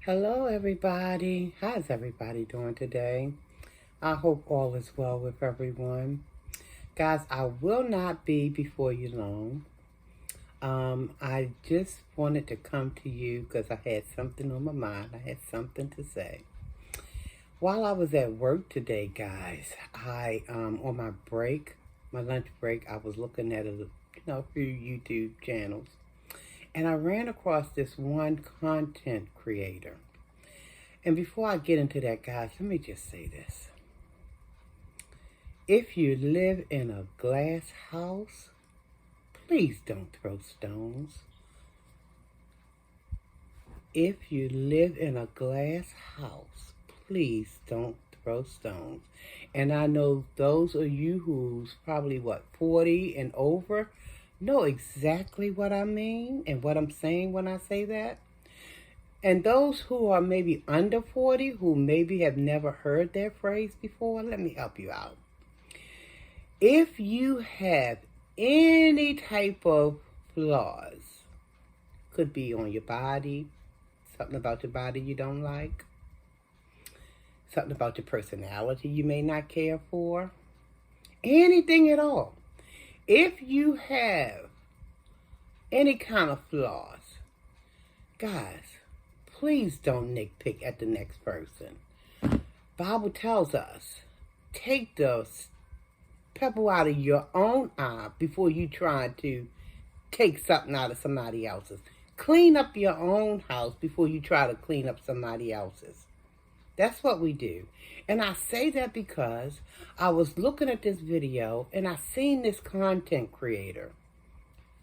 Hello, everybody. How's everybody doing today? I hope all is well with everyone. Guys, I will not be before you long. I just wanted to come to you because I had something on my mind. I had something to say. While I was at work today, guys, I on my break, my lunch break, I was looking at a few YouTube channels, and I ran across this one content creator. And before I get into that, guys, let me just say this. If you live in a glass house, please don't throw stones. If you live in a glass house, please don't throw stones. And I know those of you who's probably, 40 and over, know exactly what I mean and what I'm saying when I say that. And those who are maybe under 40, who maybe have never heard that phrase before, let me help you out. If you have any type of flaws, could be on your body, something about your body you don't like, something about your personality you may not care for, anything at all. If you have any kind of flaws, guys, please don't nitpick at the next person. Bible tells us, take the pebble out of your own eye before you try to take something out of somebody else's. Clean up your own house before you try to clean up somebody else's. That's what we do. And I say that because I was looking at this video and I seen this content creator,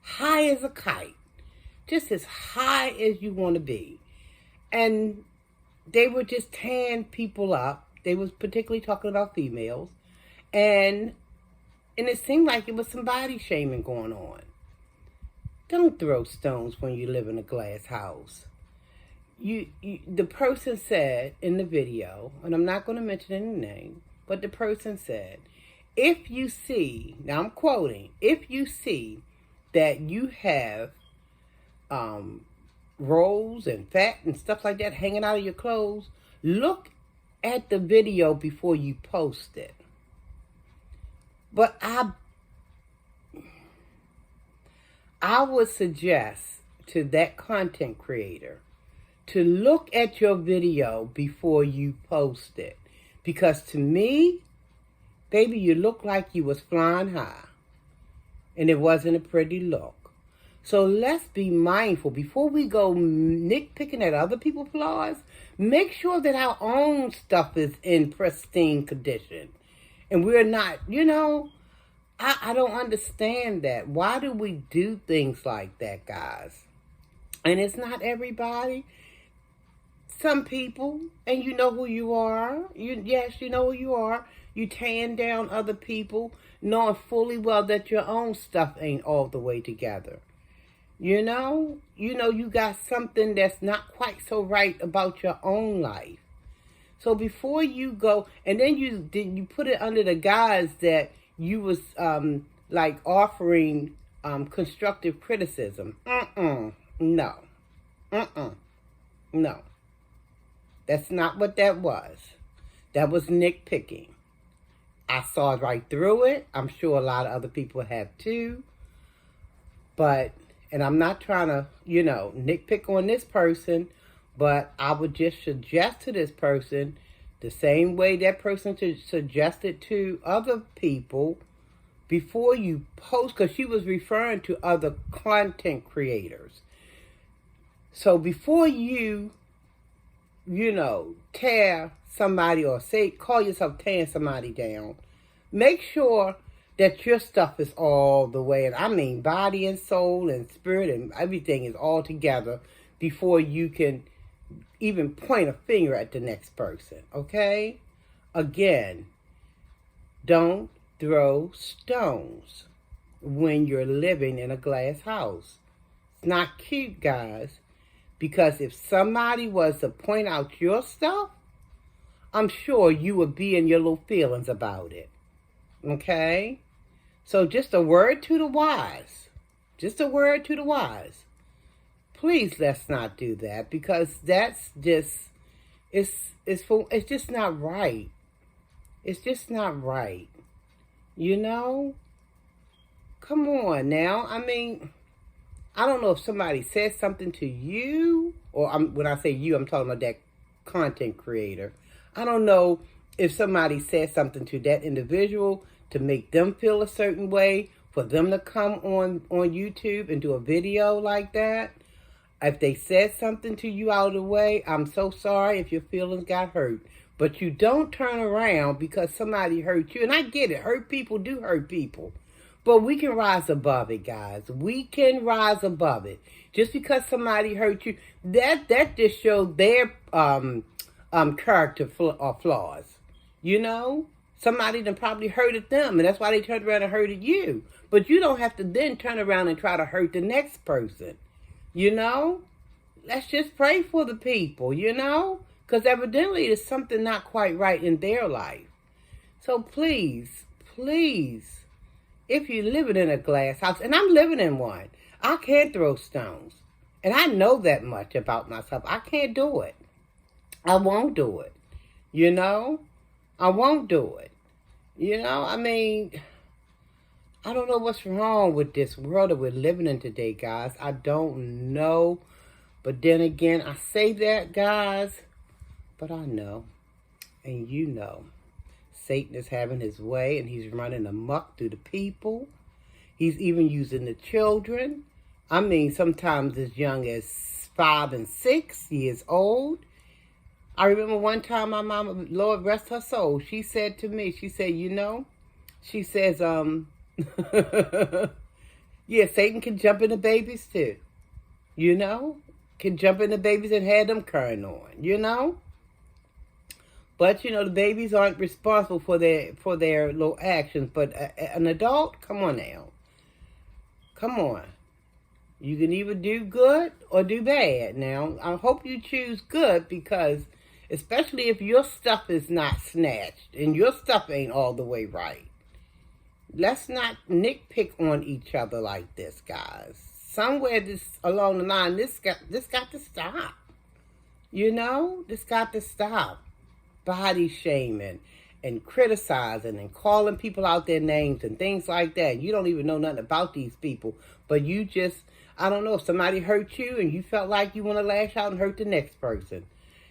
high as a kite, just as high as you want to be. And they were just tearing people up. They was particularly talking about females. And it seemed like it was some body shaming going on. Don't throw stones when you live in a glass house. The person said in the video, and I'm not going to mention any name, but the person said, if you see, now I'm quoting, if you see that you have rolls and fat and stuff like that hanging out of your clothes, look at the video before you post it. But I would suggest to that content creator to look at your video before you post it. Because to me, baby, you look like you was flying high. And it wasn't a pretty look. So let's be mindful. Before we go nitpicking at other people's flaws, make sure that our own stuff is in pristine condition. And we're not, I don't understand that. Why do we do things like that, guys? And it's not everybody. Some people, and you know who you are. Yes, you know who you are. You tearing down other people, knowing fully well that your own stuff ain't all the way together. You got something that's not quite so right about your own life. So before you go, and then you put it under the guise that you was like offering constructive criticism. No. No. That's not what that was. That was nitpicking. I saw right through it. I'm sure a lot of other people have too. And I'm not trying to, nitpick on this person, but I would just suggest to this person, the same way that person suggested to other people, before you post, because she was referring to other content creators. So before you, tear somebody or call yourself tearing somebody down, make sure that your stuff is all the way, and I mean body and soul and spirit and everything is all together before you can even point a finger at the next person, okay? Again, don't throw stones when you're living in a glass house. It's not cute, guys, because if somebody was to point out your stuff, I'm sure you would be in your little feelings about it, okay? So just a word to the wise. Just a word to the wise. Please let's not do that, because that's just it's just not right. It's just not right. You know? Come on now. I mean, I don't know if somebody said something to you, or when I say you, I'm talking about that content creator. I don't know if somebody said something to that individual to make them feel a certain way, for them to come on YouTube and do a video like that. If they said something to you out of the way, I'm so sorry if your feelings got hurt. But you don't turn around because somebody hurt you. And I get it. Hurt people do hurt people. But we can rise above it, guys. We can rise above it. Just because somebody hurt you, that just shows their character flaws. You know? Somebody done probably hurted them, and that's why they turned around and hurted you. But you don't have to then turn around and try to hurt the next person. You know? Let's just pray for the people, you know? Because evidently there's something not quite right in their life. So please, please, if you're living in a glass house, and I'm living in one, I can't throw stones. And I know that much about myself. I can't do it. I won't do it. You know? I won't do it. You know, I mean, I don't know what's wrong with this world that we're living in today, guys. I don't know. But then again, I say that, guys, but I know. And you know. Satan is having his way, and he's running amok through the people. He's even using the children. I mean, sometimes as young as 5 and 6 years old. I remember one time my mama, Lord rest her soul, she said to me, she said, you know, she says, yeah, Satan can jump into babies too. You know? Can jump into babies and have them crying on, you know? But, you know, the babies aren't responsible for their little actions. But an adult, come on now. Come on. You can either do good or do bad. Now, I hope you choose good, because especially if your stuff is not snatched and your stuff ain't all the way right. Let's not nitpick on each other like this, guys. Somewhere along the line, this got to stop. You know? This got to stop. Body shaming and criticizing and calling people out their names and things like that. You don't even know nothing about these people. But you just, I don't know, if somebody hurt you and you felt like you want to lash out and hurt the next person.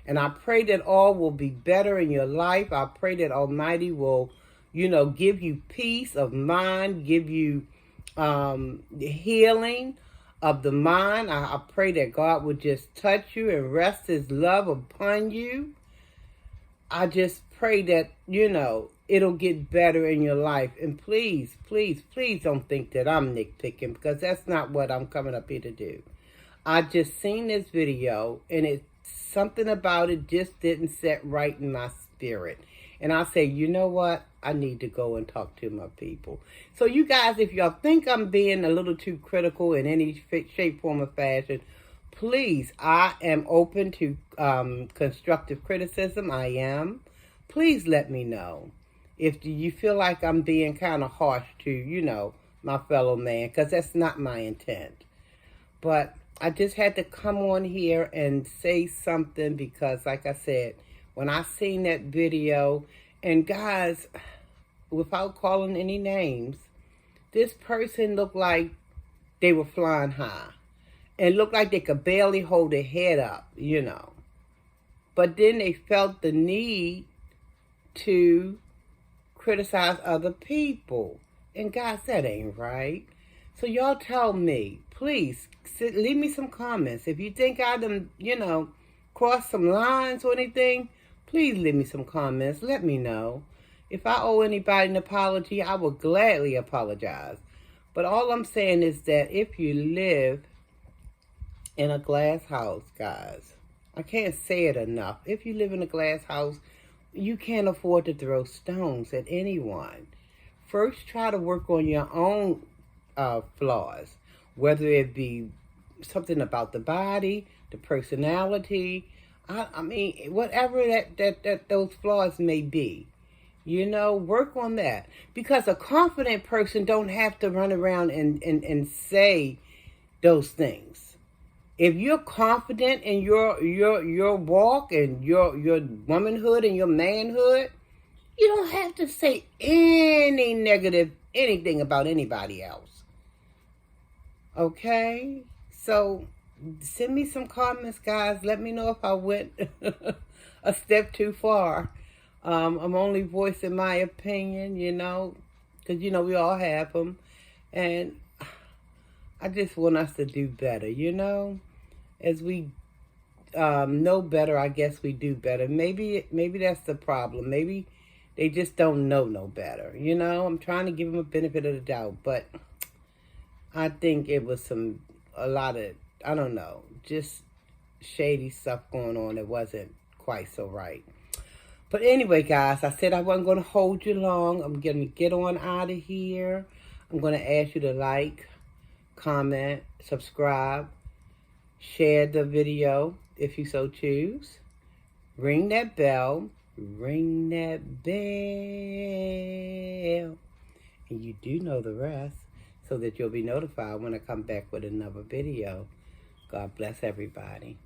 And I pray that all will be better in your life. I pray that Almighty will, you know, give you peace of mind, give you healing of the mind. I pray that God would just touch you and rest his love upon you. I just pray that, you know, it'll get better in your life. And please, please, please don't think that I'm nitpicking, because that's not what I'm coming up here to do. I just seen this video, and something about it just didn't set right in my spirit. And I say, you know what? I need to go and talk to my people. So you guys, if y'all think I'm being a little too critical in any shape, form, or fashion, please, I am open to constructive criticism. I am. Please let me know if you feel like I'm being kind of harsh to, you know, my fellow man, because that's not my intent. But I just had to come on here and say something, because, like I said, when I seen that video, and guys, without calling any names, this person looked like they were flying high. And looked like they could barely hold their head up, you know. But then they felt the need to criticize other people. And guys, that ain't right. So y'all tell me, please, leave me some comments. If you think I done, you know, crossed some lines or anything, please leave me some comments. Let me know. If I owe anybody an apology, I will gladly apologize. But all I'm saying is that if you live in a glass house, guys, I can't say it enough. If you live in a glass house, you can't afford to throw stones at anyone. First, try to work on your own flaws, whether it be something about the body, the personality. I mean, whatever that those flaws may be. You know, work on that. Because a confident person don't have to run around and say those things. If you're confident in your walk and your womanhood and your manhood, you don't have to say any negative anything about anybody else. Okay? So send me some comments, guys. Let me know if I went a step too far. I'm only voicing my opinion, because, we all have them. And I just want us to do better, As we know better, I guess we do better. Maybe that's the problem. Maybe they just don't know no better, I'm trying to give them a benefit of the doubt, but I think it was a lot of, I don't know, just shady stuff going on that wasn't quite so right. But anyway, guys, I said I wasn't going to hold you long. I'm going to get on out of here. I'm going to ask you to like, comment, subscribe, share the video if you so choose. Ring that bell. Ring that bell. And you do know the rest, so that you'll be notified when I come back with another video. God bless everybody.